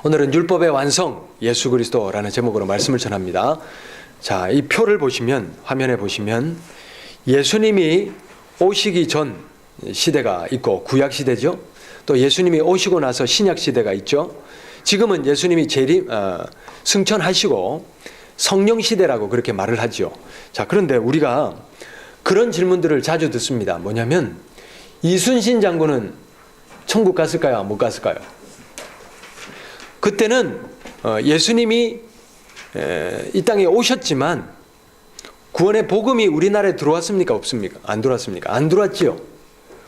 오늘은 율법의 완성 예수 그리스도라는 제목으로 말씀을 전합니다. 자, 이 표를 보시면, 화면에 보시면 예수님이 오시기 전 시대가 있고 구약 시대죠. 또 예수님이 오시고 나서 신약 시대가 있죠. 지금은 예수님이 승천하시고 성령 시대라고 그렇게 말을 하죠. 자, 그런데 우리가 그런 질문들을 자주 듣습니다. 뭐냐면 이순신 장군은 천국 갔을까요? 못 갔을까요? 그때는 예수님이 이 땅에 오셨지만 구원의 복음이 우리나라에 들어왔습니까? 없습니까? 안 들어왔습니까? 안 들어왔지요.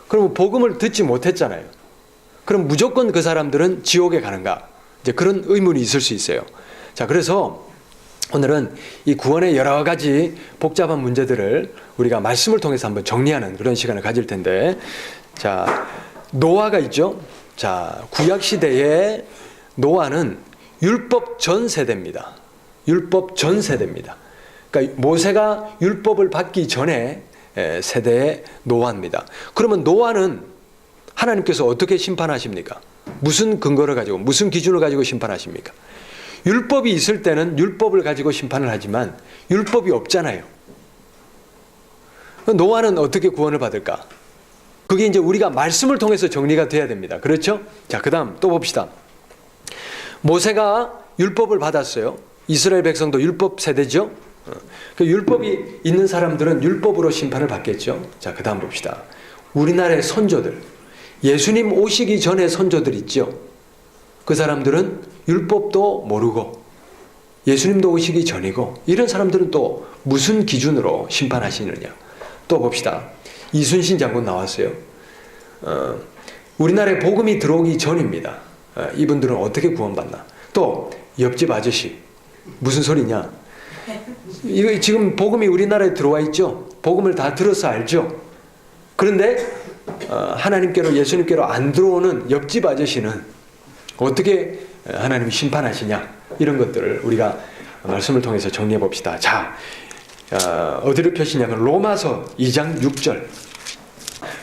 그럼 복음을 듣지 못했잖아요. 그럼 무조건 그 사람들은 지옥에 가는가? 이제 그런 의문이 있을 수 있어요. 자, 그래서 오늘은 이 구원의 여러 가지 복잡한 문제들을 우리가 말씀을 통해서 한번 정리하는 그런 시간을 가질 텐데, 자, 노아가 있죠. 자, 구약 시대에 노아는 율법 전 세대입니다. 율법 전 세대입니다. 그러니까 모세가 율법을 받기 전에 세대의 노아입니다. 그러면 노아는 하나님께서 어떻게 심판하십니까? 무슨 근거를 가지고, 무슨 기준을 가지고 심판하십니까? 율법이 있을 때는 율법을 가지고 심판을 하지만 율법이 없잖아요. 노아는 어떻게 구원을 받을까? 그게 이제 우리가 말씀을 통해서 정리가 돼야 됩니다. 그렇죠? 자, 그 다음 또 봅시다. 모세가 율법을 받았어요. 이스라엘 백성도 율법 세대죠. 그 율법이 있는 사람들은 율법으로 심판을 받겠죠. 자, 그 다음 봅시다. 우리나라의 선조들, 예수님 오시기 전에 선조들 있죠. 그 사람들은 율법도 모르고 예수님도 오시기 전이고, 이런 사람들은 또 무슨 기준으로 심판하시느냐. 또 봅시다. 이순신 장군 나왔어요. 우리나라에 복음이 들어오기 전입니다. 이분들은 어떻게 구원받나. 또 옆집 아저씨, 무슨 소리냐. 이거 지금 복음이 우리나라에 들어와 있죠. 복음을 다 들어서 알죠. 그런데 하나님께로, 예수님께로 안 들어오는 옆집 아저씨는 어떻게 하나님이 심판하시냐. 이런 것들을 우리가 말씀을 통해서 정리해 봅시다. 자, 어디를 펴시냐면 로마서 2장 6절.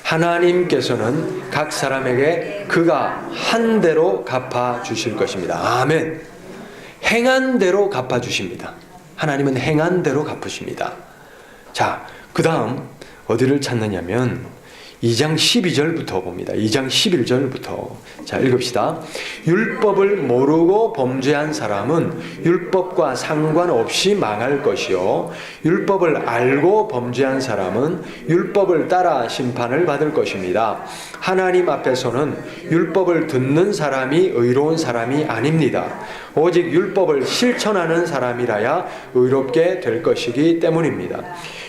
하나님께서는 각 사람에게 그가 한 대로 갚아 주실 것입니다. 아멘. 행한 대로 갚아 주십니다. 하나님은 행한 대로 갚으십니다. 자, 그 다음 어디를 찾느냐면 2장 12절부터 봅니다. 2장 11절부터. 자, 읽읍시다. 율법을 모르고 범죄한 사람은 율법과 상관없이 망할 것이요, 율법을 알고 범죄한 사람은 율법을 따라 심판을 받을 것입니다. 하나님 앞에서는 율법을 듣는 사람이 의로운 사람이 아닙니다. 오직 율법을 실천하는 사람이라야 의롭게 될 것이기 때문입니다.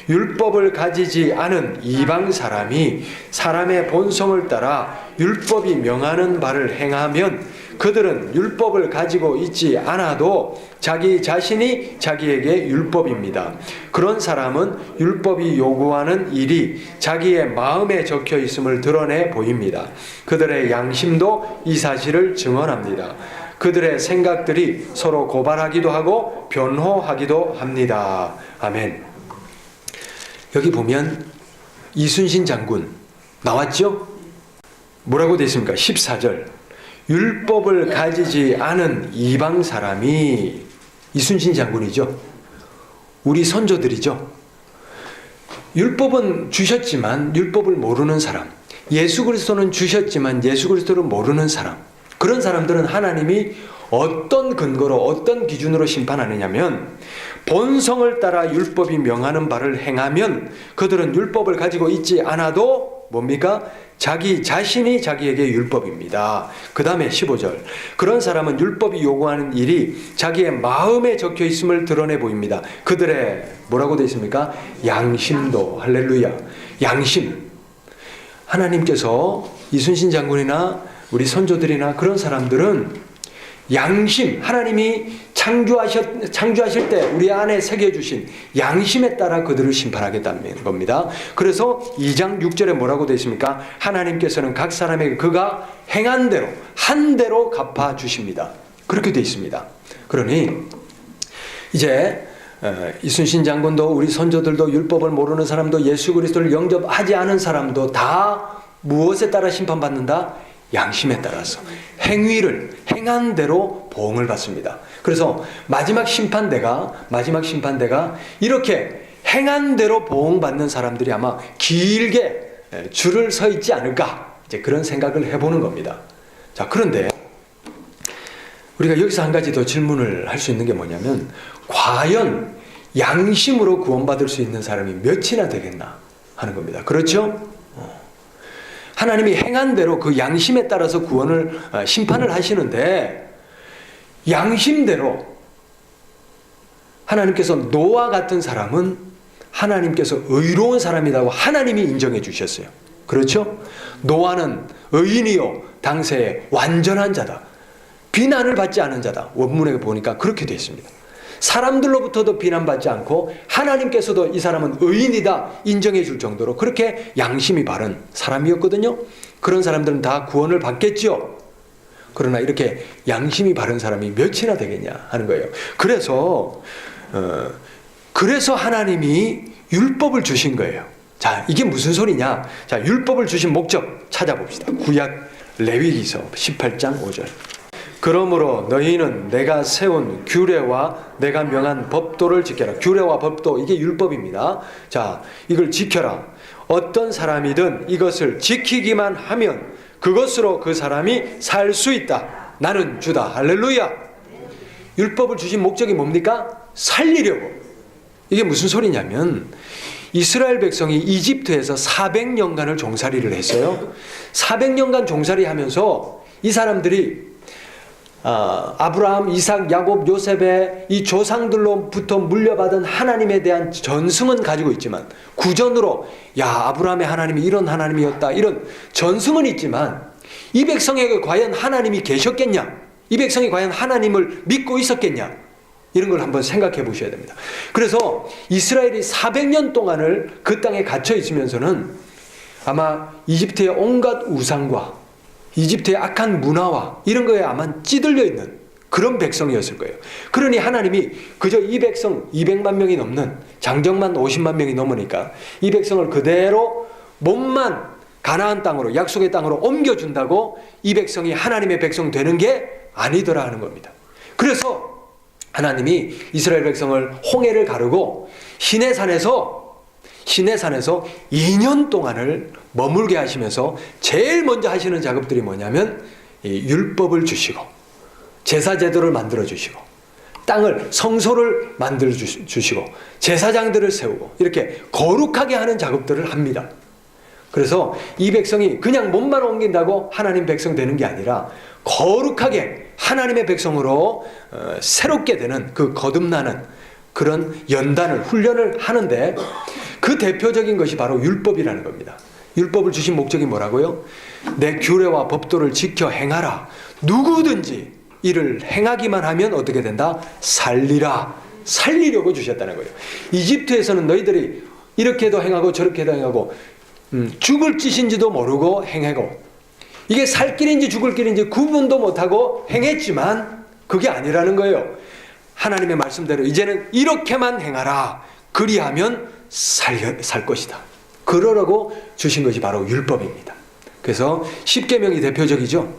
율법을 가지지 않은 이방 사람이 사람의 본성을 따라 율법이 명하는 바를 행하면 그들은 율법을 가지고 있지 않아도 자기 자신이 자기에게 율법입니다. 그런 사람은 율법이 요구하는 일이 자기의 마음에 적혀 있음을 드러내 보입니다. 그들의 양심도 이 사실을 증언합니다. 그들의 생각들이 서로 고발하기도 하고 변호하기도 합니다. 아멘. 여기 보면 이순신 장군 나왔죠? 뭐라고 되어 있습니까? 14절. 율법을 가지지 않은 이방 사람이, 이순신 장군이죠. 우리 선조들이죠. 율법은 주셨지만 율법을 모르는 사람, 예수 그리스도는 주셨지만 예수 그리스도를 모르는 사람, 그런 사람들은 하나님이 어떤 근거로, 어떤 기준으로 심판하느냐면, 본성을 따라 율법이 명하는 바를 행하면 그들은 율법을 가지고 있지 않아도 뭡니까? 자기 자신이 자기에게 율법입니다. 그 다음에 15절. 그런 사람은 율법이 요구하는 일이 자기의 마음에 적혀 있음을 드러내 보입니다. 그들의 뭐라고 되어 있습니까? 양심도. 할렐루야. 양심. 하나님께서 이순신 장군이나 우리 선조들이나 그런 사람들은 양심, 하나님이 창조하실 때 우리 안에 새겨주신 양심에 따라 그들을 심판하겠다는 겁니다. 그래서 2장 6절에 뭐라고 되어 있습니까? 하나님께서는 각 사람에게 그가 행한 대로, 한 대로 갚아주십니다. 그렇게 되어 있습니다. 그러니 이제 이순신 장군도 우리 선조들도 율법을 모르는 사람도 예수 그리스도를 영접하지 않은 사람도 다 무엇에 따라 심판받는다? 양심에 따라서 행위를 행한 대로 보응을 받습니다. 그래서 마지막 심판대가 이렇게 행한 대로 보응받는 사람들이 아마 길게 줄을 서 있지 않을까, 이제 그런 생각을 해보는 겁니다. 자, 그런데 우리가 여기서 한 가지 더 질문을 할 수 있는 게 뭐냐면, 과연 양심으로 구원받을 수 있는 사람이 몇이나 되겠나 하는 겁니다. 그렇죠? 하나님이 행한 대로 그 양심에 따라서 구원을 심판을 하시는데, 양심대로 하나님께서 노아 같은 사람은 하나님께서 의로운 사람이라고 하나님이 인정해 주셨어요. 그렇죠? 노아는 의인이요 당세에 완전한 자다, 비난을 받지 않은 자다. 원문에 보니까 그렇게 되어 있습니다. 사람들로부터도 비난받지 않고 하나님께서도 이 사람은 의인이다 인정해 줄 정도로 그렇게 양심이 바른 사람이었거든요. 그런 사람들은 다 구원을 받겠죠. 그러나 이렇게 양심이 바른 사람이 몇이나 되겠냐 하는 거예요. 그래서 하나님이 율법을 주신 거예요. 자, 이게 무슨 소리냐? 자, 율법을 주신 목적 찾아봅시다. 구약 레위기서 18장 5절. 그러므로 너희는 내가 세운 규례와 내가 명한 법도를 지켜라. 규례와 법도, 이게 율법입니다. 자, 이걸 지켜라. 어떤 사람이든 이것을 지키기만 하면 그것으로 그 사람이 살 수 있다. 나는 주다. 할렐루야. 율법을 주신 목적이 뭡니까? 살리려고. 이게 무슨 소리냐면, 이스라엘 백성이 이집트에서 400년간을 종살이를 했어요. 400년간 종살이 하면서 이 사람들이 아브라함, 이삭, 야곱, 요셉의 이 조상들로부터 물려받은 하나님에 대한 전승은 가지고 있지만, 구전으로 아브라함의 하나님이 이런 하나님이었다, 이런 전승은 있지만, 이 백성에게 과연 하나님이 계셨겠냐? 이 백성이 과연 하나님을 믿고 있었겠냐? 이런 걸 한번 생각해 보셔야 됩니다. 그래서 이스라엘이 400년 동안을 그 땅에 갇혀 있으면서는 아마 이집트의 온갖 우상과 이집트의 악한 문화와 이런 거에 아마 찌들려 있는 그런 백성이었을 거예요. 그러니 하나님이 그저 이 백성 200만 명이 넘는, 장정만 50만 명이 넘으니까 이 백성을 그대로 몸만 가나안 땅으로, 약속의 땅으로 옮겨준다고 이 백성이 하나님의 백성 되는 게 아니더라 하는 겁니다. 그래서 하나님이 이스라엘 백성을 홍해를 가르고 시내산에서 2년 동안을 머물게 하시면서 제일 먼저 하시는 작업들이 뭐냐면, 이 율법을 주시고 제사 제도를 만들어 주시고 땅을, 성소를 만들어 주시고 제사장들을 세우고 이렇게 거룩하게 하는 작업들을 합니다. 그래서 이 백성이 그냥 몸만 옮긴다고 하나님 백성 되는 게 아니라 거룩하게 하나님의 백성으로 새롭게 되는, 그 거듭나는 그런 연단을, 훈련을 하는데, 그 대표적인 것이 바로 율법이라는 겁니다. 율법을 주신 목적이 뭐라고요? 내 규례와 법도를 지켜 행하라. 누구든지 이를 행하기만 하면 어떻게 된다? 살리라. 살리려고 주셨다는 거예요. 이집트에서는 너희들이 이렇게도 행하고 저렇게도 행하고 죽을 짓인지도 모르고 행하고, 이게 살 길인지 죽을 길인지 구분도 못하고 행했지만 그게 아니라는 거예요. 하나님의 말씀대로 이제는 이렇게만 행하라. 그리하면 살 것이다. 그러라고 주신 것이 바로 율법입니다. 그래서 십계명이 대표적이죠.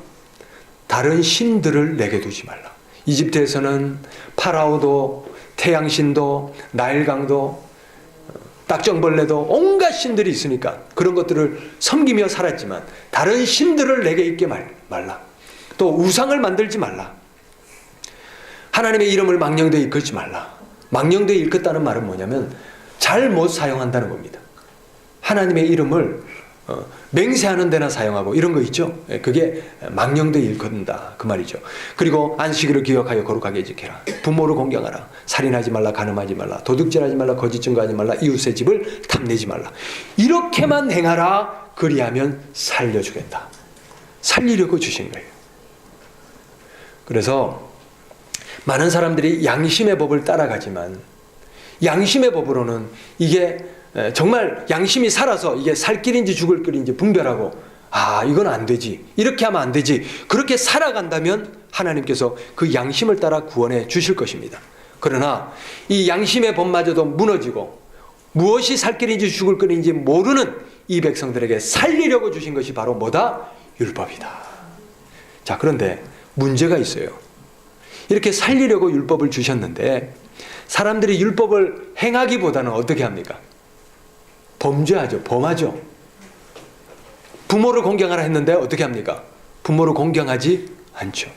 다른 신들을 내게 두지 말라. 이집트에서는 파라오도, 태양신도, 나일강도, 딱정벌레도 온갖 신들이 있으니까 그런 것들을 섬기며 살았지만, 다른 신들을 내게 있게 말라. 또 우상을 만들지 말라. 하나님의 이름을 망령되이 일컫지 말라. 망령되이 일컫다는 말은 뭐냐면 잘못 사용한다는 겁니다. 하나님의 이름을 맹세하는 데나 사용하고 이런 거 있죠. 그게 망령되이 일컫는다 그 말이죠. 그리고 안식일을 기억하여 거룩하게 지켜라. 부모를 공경하라. 살인하지 말라. 간음하지 말라. 도둑질하지 말라. 거짓 증거하지 말라. 이웃의 집을 탐내지 말라. 이렇게만 행하라. 그리하면 살려주겠다. 살리려고 주신 거예요. 그래서 많은 사람들이 양심의 법을 따라가지만, 양심의 법으로는 이게 정말 양심이 살아서 이게 살 길인지 죽을 길인지 분별하고, 이건 안 되지, 이렇게 하면 안 되지, 그렇게 살아간다면 하나님께서 그 양심을 따라 구원해 주실 것입니다. 그러나 이 양심의 법마저도 무너지고 무엇이 살 길인지 죽을 길인지 모르는 이 백성들에게 살리려고 주신 것이 바로 뭐다? 율법이다. 자, 그런데 문제가 있어요. 이렇게 살리려고 율법을 주셨는데 사람들이 율법을 행하기보다는 어떻게 합니까? 범죄하죠. 범하죠. 부모를 공경하라 했는데 어떻게 합니까? 부모를 공경하지 않죠.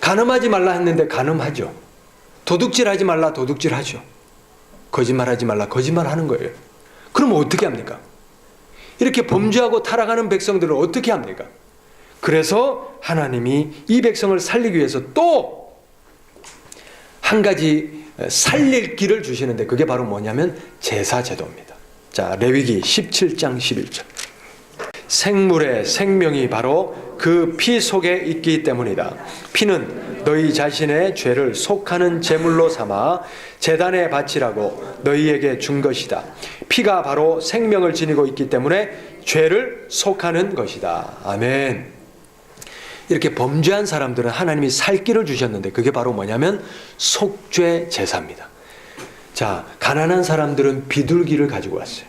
간음하지 말라 했는데 간음하죠. 도둑질하지 말라 도둑질하죠. 거짓말하지 말라 거짓말하는 거예요. 그럼 어떻게 합니까? 이렇게 범죄하고 타락하는 백성들을 어떻게 합니까? 그래서 하나님이 이 백성을 살리기 위해서 또 한 가지 살릴 길을 주시는데 그게 바로 뭐냐면 제사제도입니다. 자, 레위기 17장 11절. 생물의 생명이 바로 그 피 속에 있기 때문이다. 피는 너희 자신의 죄를 속하는 제물로 삼아 제단에 바치라고 너희에게 준 것이다. 피가 바로 생명을 지니고 있기 때문에 죄를 속하는 것이다. 아멘. 이렇게 범죄한 사람들은 하나님이 살 길을 주셨는데 그게 바로 뭐냐면 속죄 제사입니다. 자, 가난한 사람들은 비둘기를 가지고 왔어요.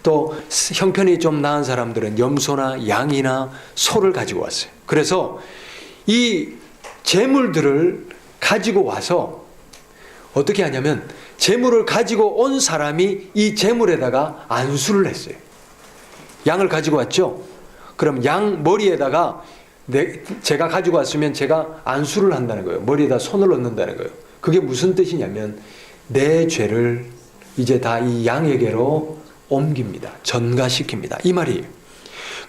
또 형편이 좀 나은 사람들은 염소나 양이나 소를 가지고 왔어요. 그래서 이 제물들을 가지고 와서 어떻게 하냐면 제물을 가지고 온 사람이 이 제물에다가 안수를 했어요. 양을 가지고 왔죠? 그럼 양 머리에다가 제가 가지고 왔으면 제가 안수를 한다는 거예요. 머리에다 손을 얹는다는 거예요. 그게 무슨 뜻이냐면 내 죄를 이제 다 이 양에게로 옮깁니다. 전가시킵니다. 이 말이에요.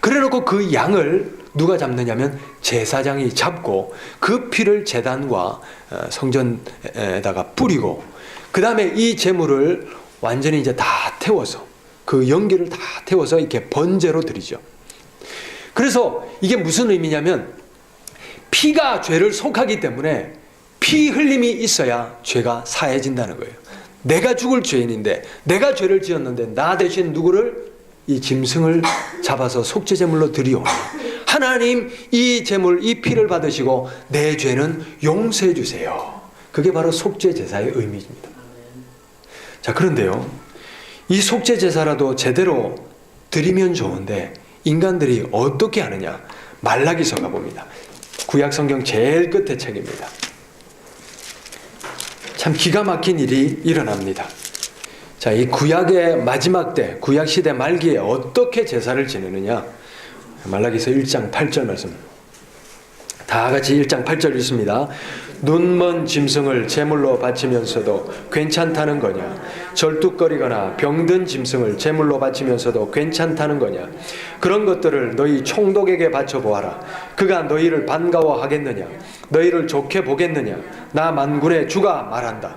그래놓고 그 양을 누가 잡느냐면 제사장이 잡고 그 피를 제단과 성전에다가 뿌리고 그 다음에 이 제물을 완전히 이제 다 태워서 그 연기를 다 태워서 이렇게 번제로 드리죠. 그래서 이게 무슨 의미냐면 피가 죄를 속하기 때문에 피 흘림이 있어야 죄가 사해진다는 거예요. 내가 죽을 죄인인데 내가 죄를 지었는데 나 대신 누구를? 이 짐승을 잡아서 속죄제물로 드리오. 하나님 이 제물 이 피를 받으시고 내 죄는 용서해 주세요. 그게 바로 속죄제사의 의미입니다. 자, 그런데요, 이 속죄제사라도 제대로 드리면 좋은데 인간들이 어떻게 하느냐? 말라기서 가봅니다. 구약성경 제일 끝에 책입니다. 참 기가 막힌 일이 일어납니다. 자, 이 구약의 마지막 때, 구약시대 말기에 어떻게 제사를 지내느냐? 말라기서 1장 8절 말씀. 다 같이 1장 8절 읽습니다. 눈먼 짐승을 제물로 바치면서도 괜찮다는 거냐? 절뚝거리거나 병든 짐승을 제물로 바치면서도 괜찮다는 거냐? 그런 것들을 너희 총독에게 바쳐보아라. 그가 너희를 반가워하겠느냐? 너희를 좋게 보겠느냐? 나 만군의 주가 말한다.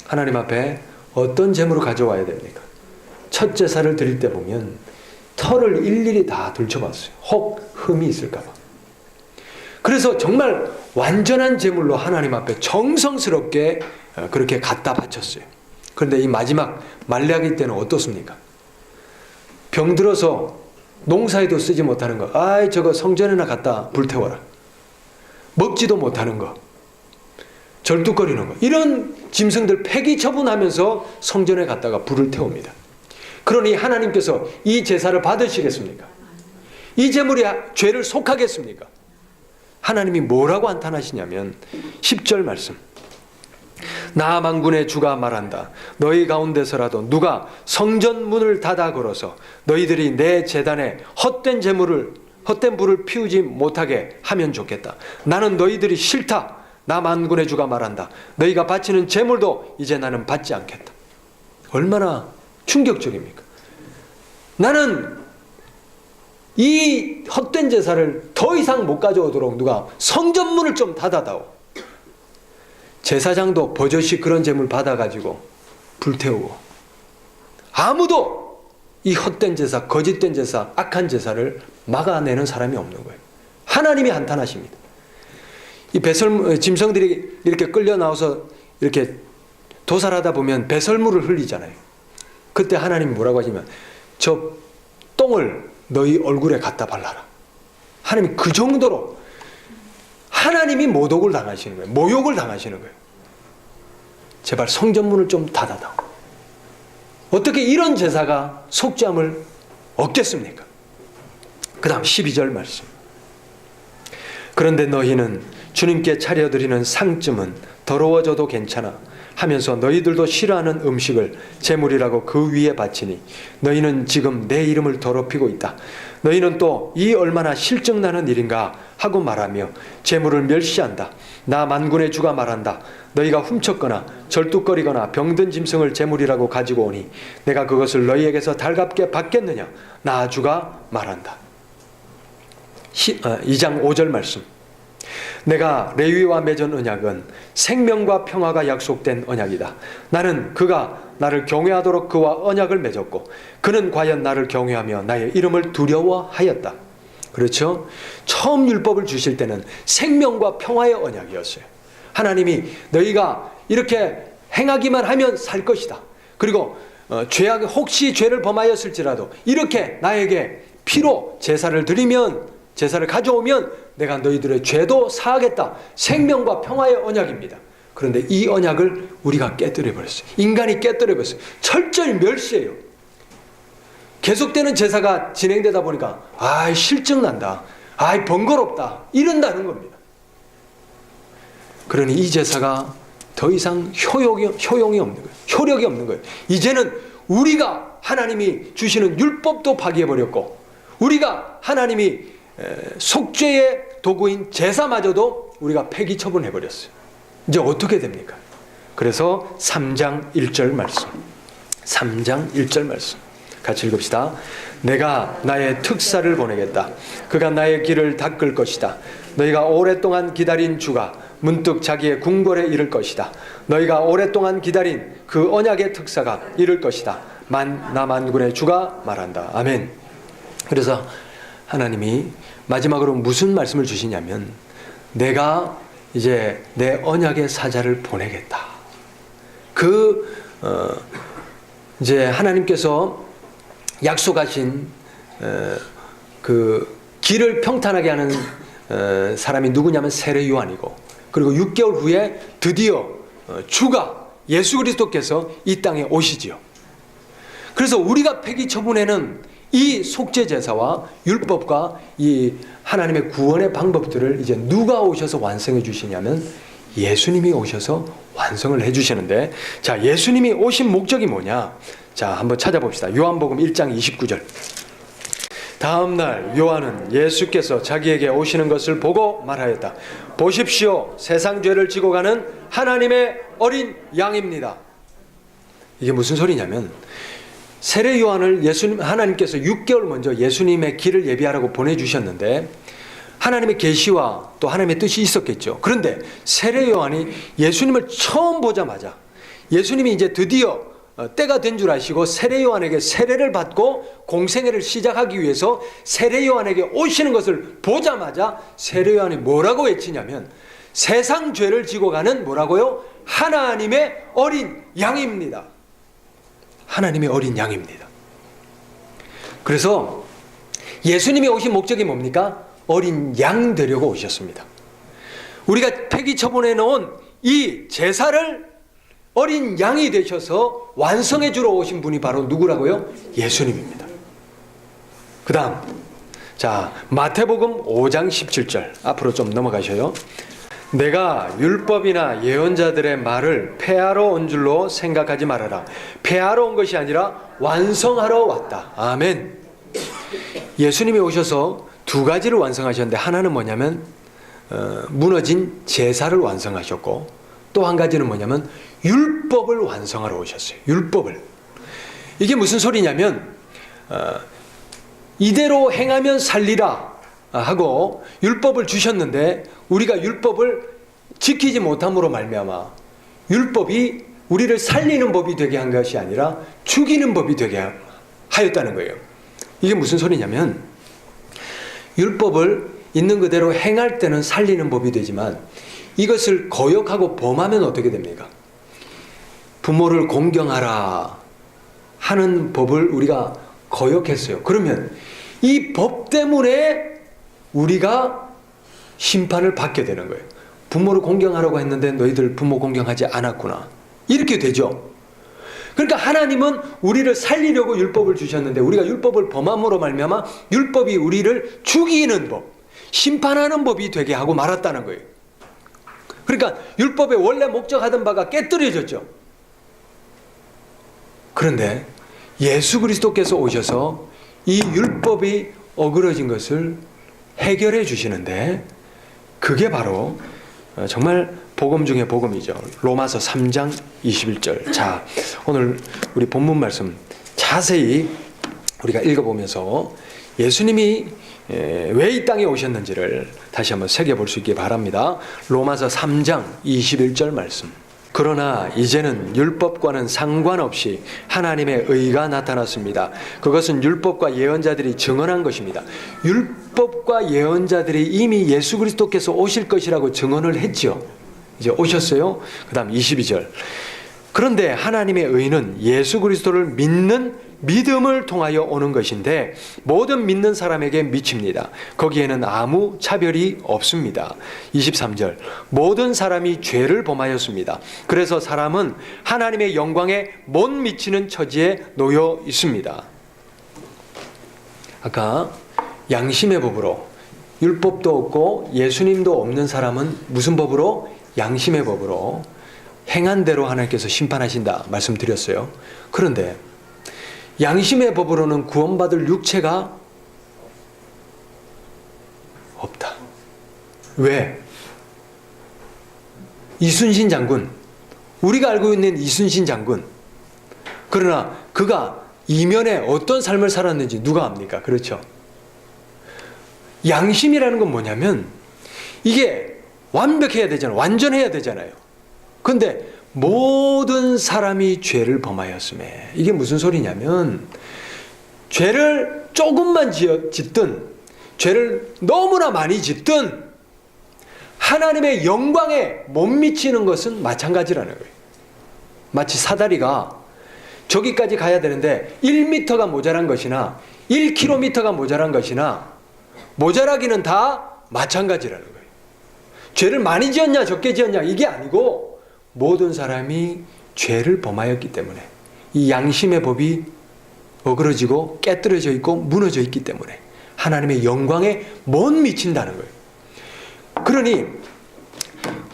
하나님 앞에 어떤 제물을 가져와야 됩니까? 첫 제사를 드릴 때 보면 털을 일일이 다 들춰봤어요. 혹 흠이 있을까 봐. 그래서 정말 완전한 제물로 하나님 앞에 정성스럽게 그렇게 갖다 바쳤어요. 그런데 이 마지막 말라기 때는 어떻습니까? 병들어서 농사에도 쓰지 못하는 거, 아이 저거 성전에나 갖다 불태워라. 먹지도 못하는 거, 절뚝거리는 거, 이런 짐승들 폐기 처분하면서 성전에 갖다가 불을 태웁니다. 그러니 하나님께서 이 제사를 받으시겠습니까? 이 제물이 죄를 속하겠습니까? 하나님이 뭐라고 한탄하시냐면 10절 말씀. 나 만군의 주가 말한다. 너희 가운데서라도 누가 성전 문을 닫아 걸어서 너희들이 내 제단에 헛된 불을 피우지 못하게 하면 좋겠다. 나는 너희들이 싫다. 나 만군의 주가 말한다. 너희가 바치는 제물도 이제 나는 받지 않겠다. 얼마나 충격적입니까? 나는 이 헛된 제사를 더 이상 못 가져오도록 누가 성전문을 좀 닫아다오. 제사장도 버젓이 그런 제물 받아가지고 불태우고, 아무도 이 헛된 제사, 거짓된 제사, 악한 제사를 막아내는 사람이 없는 거예요. 하나님이 한탄하십니다. 이 짐승들이 이렇게 끌려 나와서 이렇게 도살하다 보면 배설물을 흘리잖아요. 그때 하나님이 뭐라고 하시면 저 똥을 너희 얼굴에 갖다 발라라. 하나님이 그 정도로 하나님이 모독을 당하시는 거예요. 모욕을 당하시는 거예요. 제발 성전문을 좀 닫아다오. 어떻게 이런 제사가 속죄함을 얻겠습니까? 그 다음 12절 말씀. 그런데 너희는 주님께 차려드리는 상쯤은 더러워져도 괜찮아 하면서 너희들도 싫어하는 음식을 제물이라고 그 위에 바치니 너희는 지금 내 이름을 더럽히고 있다. 너희는 또 이 얼마나 실증나는 일인가 하고 말하며 제물을 멸시한다. 나 만군의 주가 말한다. 너희가 훔쳤거나 절뚝거리거나 병든 짐승을 제물이라고 가지고 오니 내가 그것을 너희에게서 달갑게 받겠느냐. 나 주가 말한다. 2장 5절 말씀. 내가 레위와 맺은 언약은 생명과 평화가 약속된 언약이다. 나는 그가 나를 경외하도록 그와 언약을 맺었고 그는 과연 나를 경외하며 나의 이름을 두려워하였다. 그렇죠? 처음 율법을 주실 때는 생명과 평화의 언약이었어요. 하나님이 너희가 이렇게 행하기만 하면 살 것이다. 그리고 혹시 죄를 범하였을지라도 이렇게 나에게 피로 제사를 드리면 제사를 가져오면 내가 너희들의 죄도 사하겠다. 생명과 평화의 언약입니다. 그런데 이 언약을 우리가 깨뜨려버렸어요. 인간이 깨뜨려버렸어요. 철저히 멸시해요. 계속되는 제사가 진행되다 보니까 실증난다. 번거롭다. 이런다는 겁니다. 그러니 이 제사가 더 이상 효용이 없는 거예요. 효력이 없는 거예요. 이제는 우리가 하나님이 주시는 율법도 파기해버렸고 우리가 하나님이 속죄의 도구인 제사마저도 우리가 폐기 처분해버렸어요. 이제 어떻게 됩니까? 그래서 3장 1절 말씀. 3장 1절 말씀. 같이 읽읍시다. 내가 나의 특사를 보내겠다. 그가 나의 길을 닦을 것이다. 너희가 오랫동안 기다린 주가 문득 자기의 궁궐에 이를 것이다. 너희가 오랫동안 기다린 그 언약의 특사가 이를 것이다. 나 만군의 주가 말한다. 아멘. 그래서 하나님이 마지막으로 무슨 말씀을 주시냐면 내가 이제 내 언약의 사자를 보내겠다. 이제 하나님께서 약속하신 그 길을 평탄하게 하는 사람이 누구냐면 세례 요한이고 그리고 6개월 후에 드디어 주가 예수 그리스도께서 이 땅에 오시지요. 그래서 우리가 폐기 처분에는 이 속죄 제사와 율법과 이 하나님의 구원의 방법들을 이제 누가 오셔서 완성해 주시냐면 예수님이 오셔서 완성을 해 주시는데, 자, 예수님이 오신 목적이 뭐냐? 자, 한번 찾아봅시다. 요한복음 1장 29절. 다음 날 요한은 예수께서 자기에게 오시는 것을 보고 말하였다. 보십시오, 세상 죄를 지고 가는 하나님의 어린 양입니다. 이게 무슨 소리냐면 세례 요한을 하나님께서 6개월 먼저 예수님의 길을 예비하라고 보내주셨는데 하나님의 계시와 또 하나님의 뜻이 있었겠죠. 그런데 세례 요한이 예수님을 처음 보자마자 예수님이 이제 드디어 때가 된 줄 아시고 세례 요한에게 세례를 받고 공생애를 시작하기 위해서 세례 요한에게 오시는 것을 보자마자 세례 요한이 뭐라고 외치냐면 세상 죄를 지고 가는 뭐라고요? 하나님의 어린 양입니다. 하나님의 어린 양입니다. 그래서 예수님이 오신 목적이 뭡니까? 어린 양 되려고 오셨습니다. 우리가 폐기 처분해 놓은 이 제사를 어린 양이 되셔서 완성해 주러 오신 분이 바로 누구라고요? 예수님입니다. 그 다음, 자, 마태복음 5장 17절 앞으로 좀 넘어가셔요. 내가 율법이나 예언자들의 말을 폐하러 온 줄로 생각하지 말아라. 폐하러 온 것이 아니라 완성하러 왔다. 아멘. 예수님이 오셔서 두 가지를 완성하셨는데 하나는 뭐냐면 무너진 제사를 완성하셨고 또 한 가지는 뭐냐면 율법을 완성하러 오셨어요. 율법을. 이게 무슨 소리냐면 이대로 행하면 살리라 하고 율법을 주셨는데 우리가 율법을 지키지 못함으로 말미암아 율법이 우리를 살리는 법이 되게 한 것이 아니라 죽이는 법이 되게 하였다는 거예요. 이게 무슨 소리냐면 율법을 있는 그대로 행할 때는 살리는 법이 되지만 이것을 거역하고 범하면 어떻게 됩니까? 부모를 공경하라 하는 법을 우리가 거역했어요. 그러면 이 법 때문에 우리가 심판을 받게 되는 거예요. 부모를 공경하라고 했는데 너희들 부모 공경하지 않았구나. 이렇게 되죠. 그러니까 하나님은 우리를 살리려고 율법을 주셨는데 우리가 율법을 범함으로 말미암아 율법이 우리를 죽이는 법, 심판하는 법이 되게 하고 말았다는 거예요. 그러니까 율법의 원래 목적하던 바가 깨뜨려졌죠. 그런데 예수 그리스도께서 오셔서 이 율법이 어그러진 것을 해결해 주시는데 그게 바로 정말 복음 중에 복음이죠. 로마서 3장 21절. 자, 오늘 우리 본문 말씀 자세히 우리가 읽어보면서 예수님이 왜 이 땅에 오셨는지를 다시 한번 새겨볼 수 있기 바랍니다. 로마서 3장 21절 말씀. 그러나 이제는 율법과는 상관없이 하나님의 의가 나타났습니다. 그것은 율법과 예언자들이 증언한 것입니다. 율법과 예언자들이 이미 예수 그리스도께서 오실 것이라고 증언을 했죠. 이제 오셨어요. 그 다음 22절. 그런데 하나님의 의는 예수 그리스도를 믿는 믿음을 통하여 오는 것인데 모든 믿는 사람에게 미칩니다. 거기에는 아무 차별이 없습니다. 23절. 모든 사람이 죄를 범하였습니다. 그래서 사람은 하나님의 영광에 못 미치는 처지에 놓여 있습니다. 아까 양심의 법으로 율법도 없고 예수님도 없는 사람은 무슨 법으로? 양심의 법으로 행한 대로 하나님께서 심판하신다 말씀드렸어요. 그런데 양심의 법으로는 구원받을 육체가 없다. 왜? 이순신 장군, 우리가 알고 있는 이순신 장군, 그러나 그가 이면에 어떤 삶을 살았는지 누가 압니까? 그렇죠? 양심이라는 건 뭐냐면 이게 완벽해야 되잖아요. 완전해야 되잖아요. 근데 모든 사람이 죄를 범하였음에, 이게 무슨 소리냐면 죄를 조금만 짓든 죄를 너무나 많이 짓든 하나님의 영광에 못 미치는 것은 마찬가지라는 거예요. 마치 사다리가 저기까지 가야 되는데 1m가 모자란 것이나 1km가 모자란 것이나 모자라기는 다 마찬가지라는 거예요. 죄를 많이 지었냐 적게 지었냐 이게 아니고 모든 사람이 죄를 범하였기 때문에 이 양심의 법이 어그러지고 깨뜨려져 있고 무너져 있기 때문에 하나님의 영광에 못 미친다는 거예요. 그러니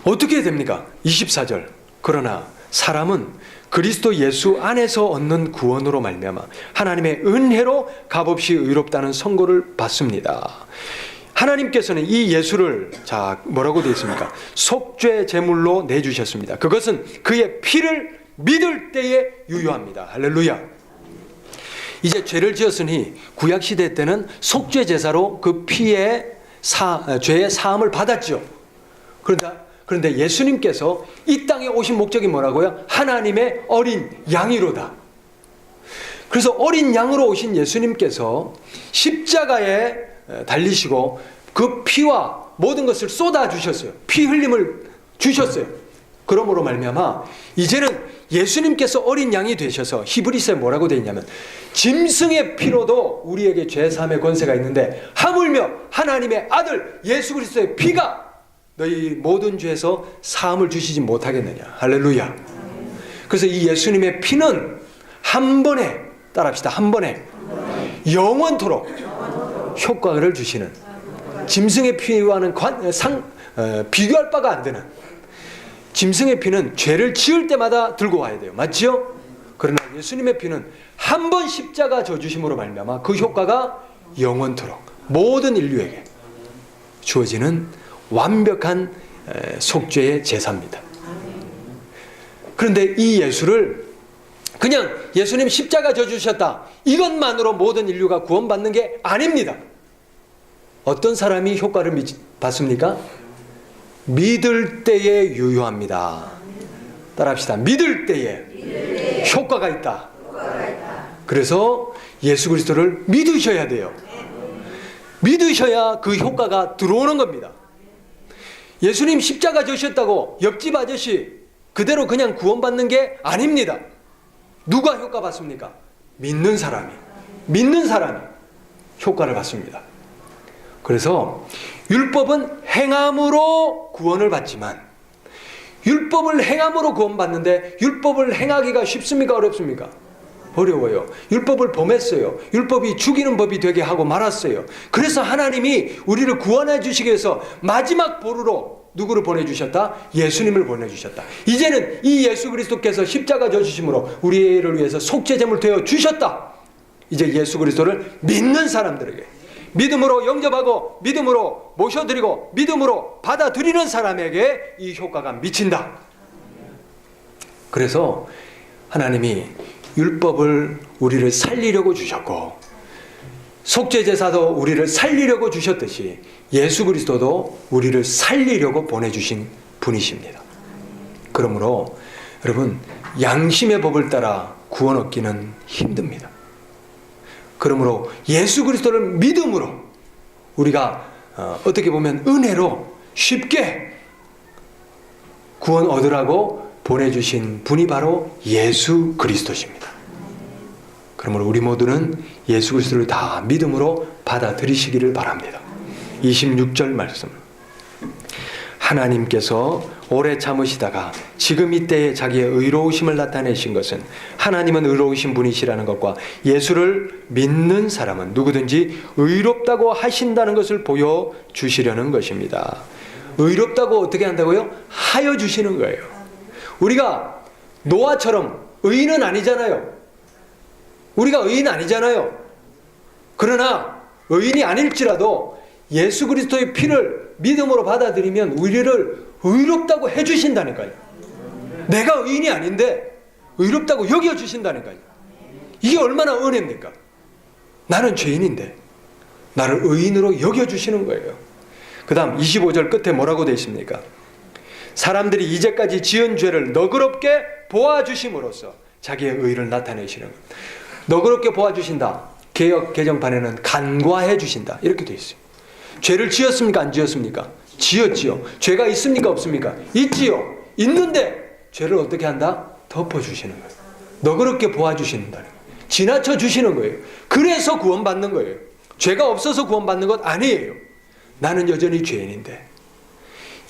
어떻게 됩니까? 24절. 그러나 사람은 그리스도 예수 안에서 얻는 구원으로 말미암아 하나님의 은혜로 값없이 의롭다는 선고를 받습니다. 하나님께서는 이 예수를 뭐라고 되어 있습니까? 속죄 제물로 내주셨습니다. 그것은 그의 피를 믿을 때에 유효합니다. 할렐루야. 이제 죄를 지었으니 구약시대 때는 속죄 제사로 그 피의 죄의 사함을 받았죠. 그런데 예수님께서 이 땅에 오신 목적이 뭐라고요? 하나님의 어린 양이로다. 그래서 어린 양으로 오신 예수님께서 십자가에 달리시고 그 피와 모든 것을 쏟아 주셨어요. 피 흘림을 주셨어요. 그러므로 말미암아 이제는 예수님께서 어린 양이 되셔서 히브리서에 뭐라고 되어 있냐면 짐승의 피로도 우리에게 죄 사함의 권세가 있는데 하물며 하나님의 아들 예수 그리스도의 피가 너희 모든 죄에서 사함을 주시지 못하겠느냐. 할렐루야. 그래서 이 예수님의 피는 한 번에, 따라합시다, 한 번에 영원토록 효과를 주시는, 짐승의 피와는 비교할 바가 안 되는, 짐승의 피는 죄를 지을 때마다 들고 와야 돼요. 맞죠? 그러나 예수님의 피는 한 번 십자가 져주심으로 말미암아 그 효과가 영원토록 모든 인류에게 주어지는 완벽한 속죄의 제사입니다. 그런데 이 예수를 그냥 예수님 십자가 져주셨다, 이것만으로 모든 인류가 구원받는 게 아닙니다. 어떤 사람이 효과를 받습니까? 믿을 때에 유효합니다. 따라합시다. 믿을 때에 효과가 있다. 그래서 예수 그리스도를 믿으셔야 돼요. 믿으셔야 그 효과가 들어오는 겁니다. 예수님 십자가 져셨다고 옆집 아저씨 그대로 그냥 구원받는 게 아닙니다. 누가 효과 받습니까? 믿는 사람이 효과를 받습니다. 그래서 율법은 행함으로 구원을 받지만 율법을 행함으로 구원받는데 율법을 행하기가 쉽습니까? 어렵습니까? 어려워요. 율법을 범했어요. 율법이 죽이는 법이 되게 하고 말았어요. 그래서 하나님이 우리를 구원해 주시기 위해서 마지막 보루로 누구를 보내주셨다? 예수님을 보내주셨다. 이제는 이 예수 그리스도께서 십자가 져주심으로 우리를 위해서 속죄제물 되어 주셨다. 이제 예수 그리스도를 믿는 사람들에게, 믿음으로 영접하고 믿음으로 모셔드리고 믿음으로 받아들이는 사람에게 이 효과가 미친다. 그래서 하나님이 율법을 우리를 살리려고 주셨고 속죄제사도 우리를 살리려고 주셨듯이 예수 그리스도도 우리를 살리려고 보내주신 분이십니다. 그러므로 여러분, 양심의 법을 따라 구원 얻기는 힘듭니다. 그러므로 예수 그리스도를 믿음으로 우리가 어떻게 보면 은혜로 쉽게 구원 얻으라고 보내주신 분이 바로 예수 그리스도십니다. 그러므로 우리 모두는 예수 그리스도를 다 믿음으로 받아들이시기를 바랍니다. 26절 말씀. 하나님께서 오래 참으시다가 지금 이때에 자기의 의로우심을 나타내신 것은 하나님은 의로우신 분이시라는 것과 예수를 믿는 사람은 누구든지 의롭다고 하신다는 것을 보여주시려는 것입니다. 의롭다고 어떻게 한다고요? 하여 주시는 거예요. 우리가 노아처럼 의인은 아니잖아요. 우리가 의인 아니잖아요. 그러나 의인이 아닐지라도 예수 그리스도의 피를 믿음으로 받아들이면 우리를 의롭다고 해주신다니까요. 내가 의인이 아닌데 의롭다고 여겨주신다니까요. 이게 얼마나 은혜입니까? 나는 죄인인데 나를 의인으로 여겨주시는 거예요. 그 다음 25절 끝에 뭐라고 되어 있습니까? 사람들이 이제까지 지은 죄를 너그럽게 보아주심으로써 자기의 의를 나타내시는 것. 너그럽게 보아주신다. 개역 개정판에는 간과해 주신다. 이렇게 되어 있어요. 죄를 지었습니까? 안 지었습니까? 지었지요. 죄가 있습니까? 없습니까? 있지요. 있는데 죄를 어떻게 한다? 덮어주시는 거예요. 너그럽게 보아주시는 거예요. 지나쳐 주시는 거예요. 그래서 구원받는 거예요. 죄가 없어서 구원받는 것 아니에요. 나는 여전히 죄인인데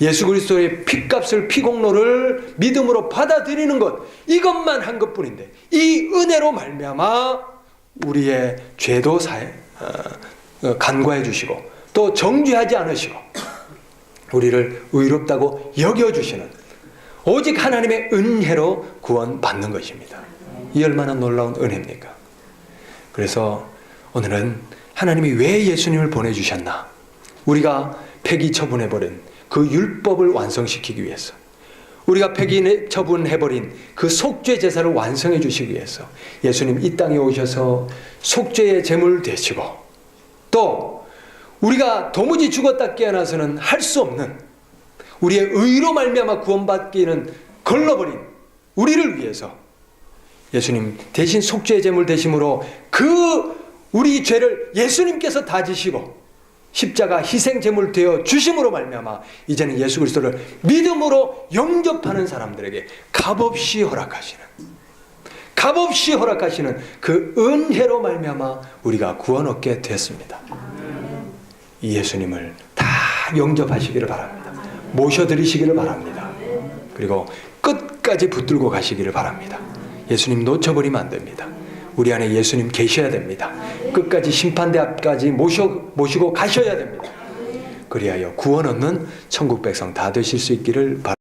예수 그리스도의 피값을, 피공로를 믿음으로 받아들이는 것, 이것만 한 것뿐인데 이 은혜로 말미암아 우리의 죄도 간과해 주시고 또 정죄하지 않으시고 우리를 의롭다고 여겨주시는 오직 하나님의 은혜로 구원받는 것입니다. 이 얼마나 놀라운 은혜입니까? 그래서 오늘은 하나님이 왜 예수님을 보내주셨나? 우리가 폐기 처분해버린 그 율법을 완성시키기 위해서, 우리가 폐기 처분해버린 그 속죄 제사를 완성해 주시기 위해서 예수님 이 땅에 오셔서 속죄의 제물 되시고, 또 우리가 도무지 죽었다 깨어나서는 할 수 없는 우리의 의로 말미암아 구원받기는 걸러버린 우리를 위해서 예수님 대신 속죄의 제물 되심으로 그 우리 죄를 예수님께서 다 지시고 십자가 희생 제물 되어 주심으로 말미암아 이제는 예수 그리스도를 믿음으로 영접하는 사람들에게 값없이 허락하시는 그 은혜로 말미암아 우리가 구원 얻게 됐습니다. 이 예수님을 다 영접하시기를 바랍니다. 모셔드리시기를 바랍니다. 그리고 끝까지 붙들고 가시기를 바랍니다. 예수님 놓쳐버리면 안 됩니다. 우리 안에 예수님 계셔야 됩니다. 끝까지 심판대 앞까지 모시고 가셔야 됩니다. 그리하여 구원 얻는 천국 백성 다 되실 수 있기를 바랍니다.